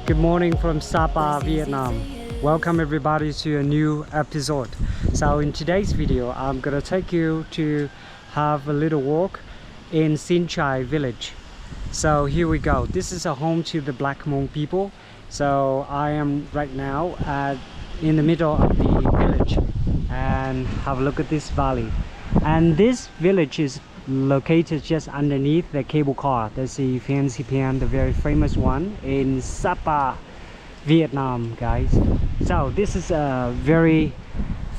Good morning from Sapa, Vietnam. Welcome everybody to a new episode. So in today's video, I'm gonna take you to have a little walk in Sin Chai village. So here we go. This is a home to the Black Hmong people. So I am right now in the middle of the village and have a look at this valley. And this village is located just underneath the cable car. That's the fancy pan, the very famous one in Sapa, Vietnam, guys. So this is a very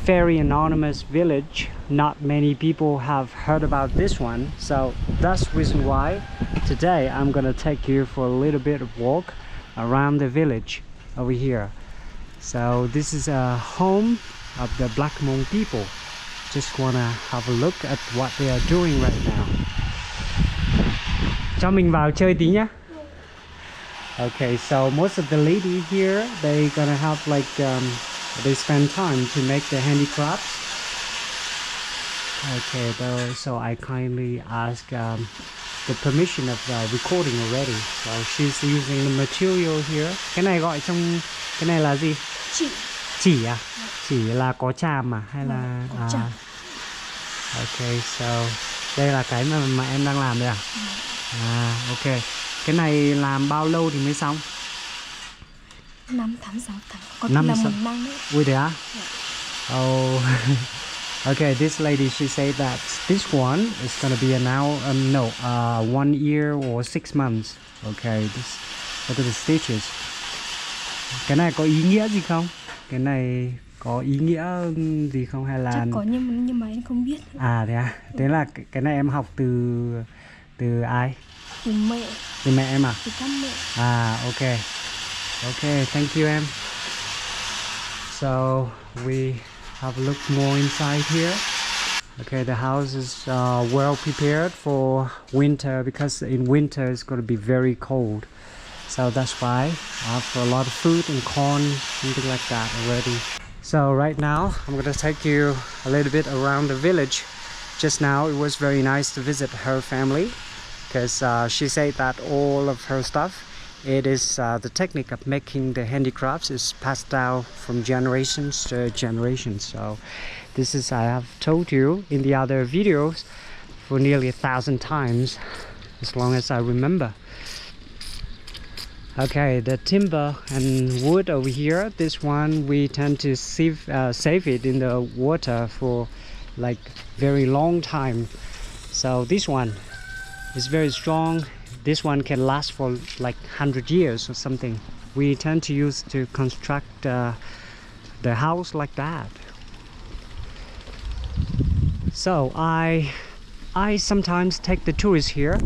anonymous village. Not many people have heard about this one, so that's the reason why today I'm gonna take you for a little bit of walk around the village over here. So this is a home of the Black Hmong people. Just wanna have a look at what they are doing right now. Cho mình vào chơi tí nhá. Okay, so most of the lady here, they gonna have like they spend time to make the handicrafts. Okay, so I kindly ask the permission of recording already. So she's using the material here. Cái này gọi trong cái này là gì? Chỉ à? Chỉ là có chàm à hay là ok, so đây là cái mà em đang làm đây à? Ok. Cái này làm bao lâu thì mới xong? 5 tháng 6 tháng. Có là 1 năm nữa. Ui thế á? Oh. Okay, this lady, she said that this one is gonna be now 1 year or 6 months. Okay, look at the stitches. Cái này có ý nghĩa gì không? Cái này có ý nghĩa gì không hay là chắc có nhưng mà em không biết. À thế à? Thế là cái này em học từ ai? Từ mẹ. Từ mẹ em à? Từ các mẹ. Ok. Okay, thank you em. So we have a look more inside here. Okay, the house is well prepared for winter because in winter it's going to be very cold. So that's why I have a lot of food and corn, something like that already. So right now I'm going to take you a little bit around the village. Just now it was very nice to visit her family because she said that all of her stuff, it is the technique of making the handicrafts is passed down from generations to generations. So this is, I have told you in the other videos for nearly 1,000 times, as long as I remember. Okay, the timber and wood over here, this one we tend to save it in the water for like very long time. So this one is very strong. This one can last for like 100 years or something. We tend to use to construct the house like that. So I sometimes take the tourists here.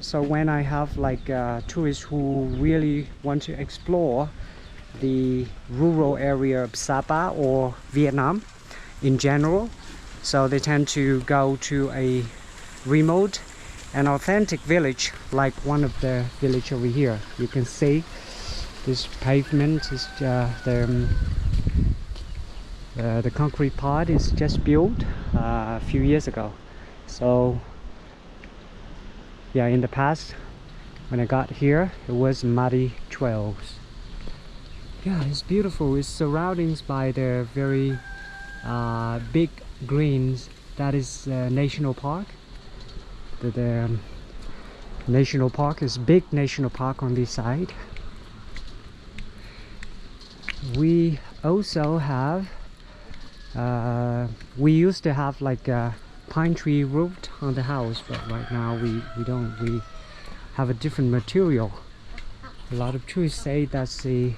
So when I have like tourists who really want to explore the rural area of Sapa or Vietnam in general, so they tend to go to a remote and authentic village like one of the village over here. You can see this pavement is the concrete part is just built a few years ago. So yeah, in the past when I got here it was muddy trails. Yeah, it's beautiful. It's surroundings by the very big greens. That is national park. The national park is big national park on this side. We also have we used to have like a pine tree roof on the house, but right now we don't. We have a different material. A lot of tourists say that's the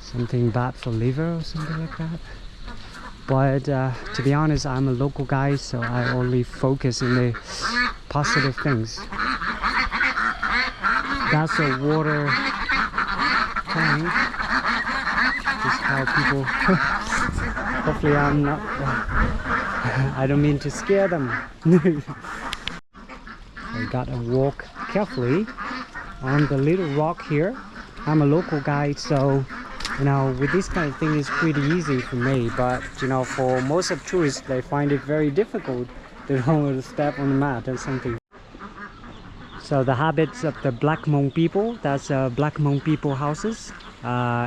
something bad for liver or something like that. But to be honest, I'm a local guy, so I only focus on the positive things. That's a water tank. Just how people hopefully I'm not I don't mean to scare them. I gotta walk carefully on the little rock here. I'm a local guy, so you know, with this kind of thing it's pretty easy for me, but you know, for most of tourists they find it very difficult. They don't want to step on the mat or something. So the habits of the Black Hmong people, that's Black Hmong people houses,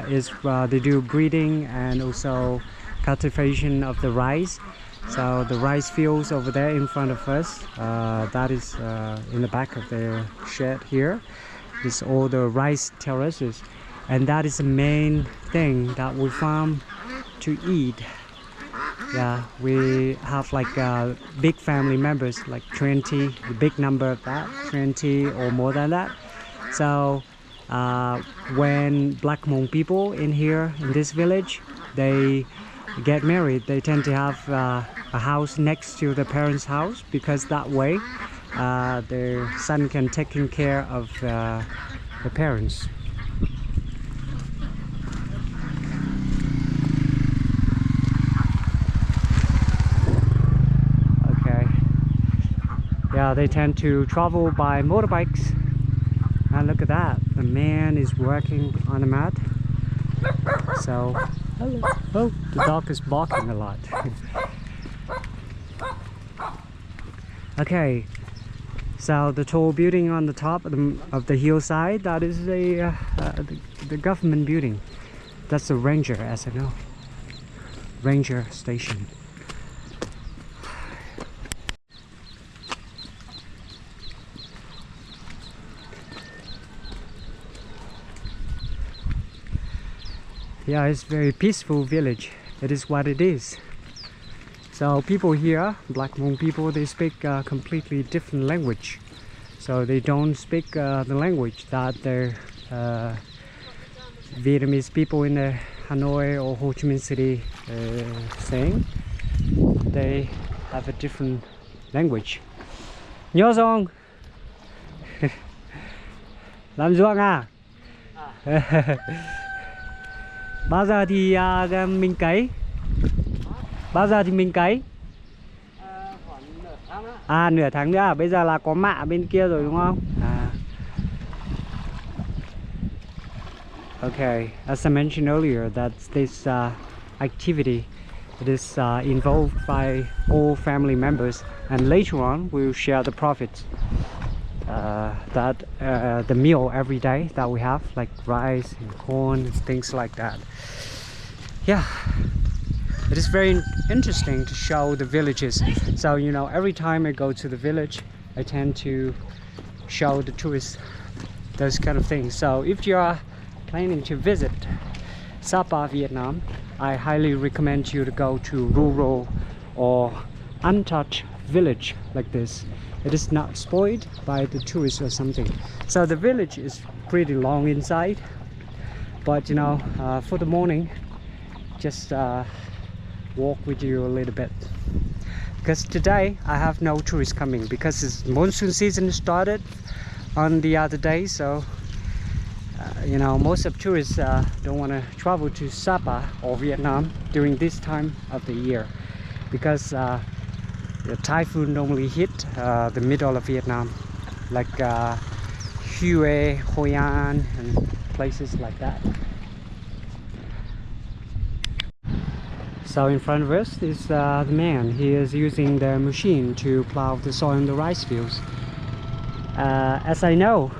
is they do breeding and also cultivation of the rice. So the rice fields over there in front of us, that is in the back of the shed here. It's all the rice terraces, and that is the main thing that we farm to eat. Yeah, we have like big family members, like 20, the big number of that, 20 or more than that. So when Black Hmong people in here in this village, they get married, they tend to have a house next to the parents' house, because that way their son can take care of the parents. Okay, yeah, they tend to travel by motorbikes. And look at that, the man is working on the mat. So, hello. Oh, the dog is barking a lot. Okay, so the tall building on the top of the hillside, that is the government building. That's the ranger, as I know, ranger station. Yeah, it's very peaceful village. It is what it is. So people here, Black Hmong people, they speak completely different language. So they don't speak the language that the Vietnamese people in Hanoi or Ho Chi Minh City saying. They have a different language. Nhớ không? Làm ruộng à? Bao giờ thì mình cấy? Bao giờ thì mình cấy? Khoảng nửa tháng nữa. À, nửa tháng nữa à? Bây giờ là có mạ bên kia rồi đúng không? À. Okay, as I mentioned earlier, that this activity, it is involved by all family members, and later on we'll share the profits. The meal every day that we have, like rice and corn and things like that. Yeah, it is very interesting to show the villages. So, you know, every time I go to the village, I tend to show the tourists those kind of things. So if you are planning to visit Sapa, Vietnam, I highly recommend you to go to rural or untouched village like this. It is not spoiled by the tourists or something. So the village is pretty long inside, but you know, for the morning, just walk with you a little bit, because today I have no tourists coming because it's monsoon season started on the other day. So you know, most of tourists don't want to travel to Sapa or Vietnam during this time of the year, because the typhoon normally hit the middle of Vietnam, like Hue, Hoi An, and places like that. So in front of us is the man. He is using the machine to plow the soil in the rice fields. As I know,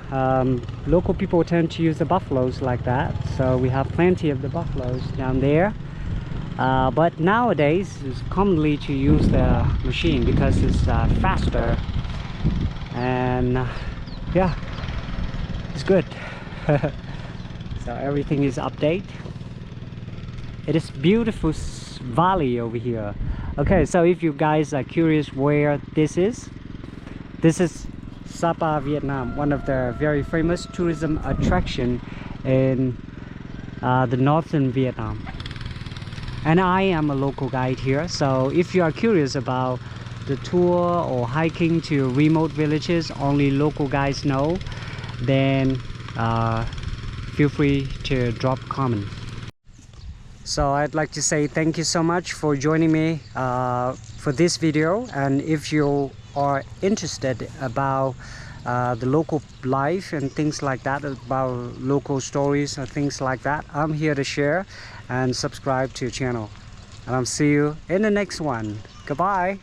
local people tend to use the buffaloes like that, so we have plenty of the buffaloes down there. But nowadays it's commonly to use the machine because it's faster, and yeah, it's good. So everything is updated. It is beautiful valley over here. Okay, so if you guys are curious where this is Sapa, Vietnam, one of the very famous tourism attraction in the northern Vietnam. And I am a local guide here, so if you are curious about the tour or hiking to remote villages only local guys know, then feel free to drop comment. So I'd like to say thank you so much for joining me for this video, and if you are interested about the local life and things like that, about local stories and things like that, I'm here to share, and subscribe to the channel, and I'll see you in the next one. Goodbye.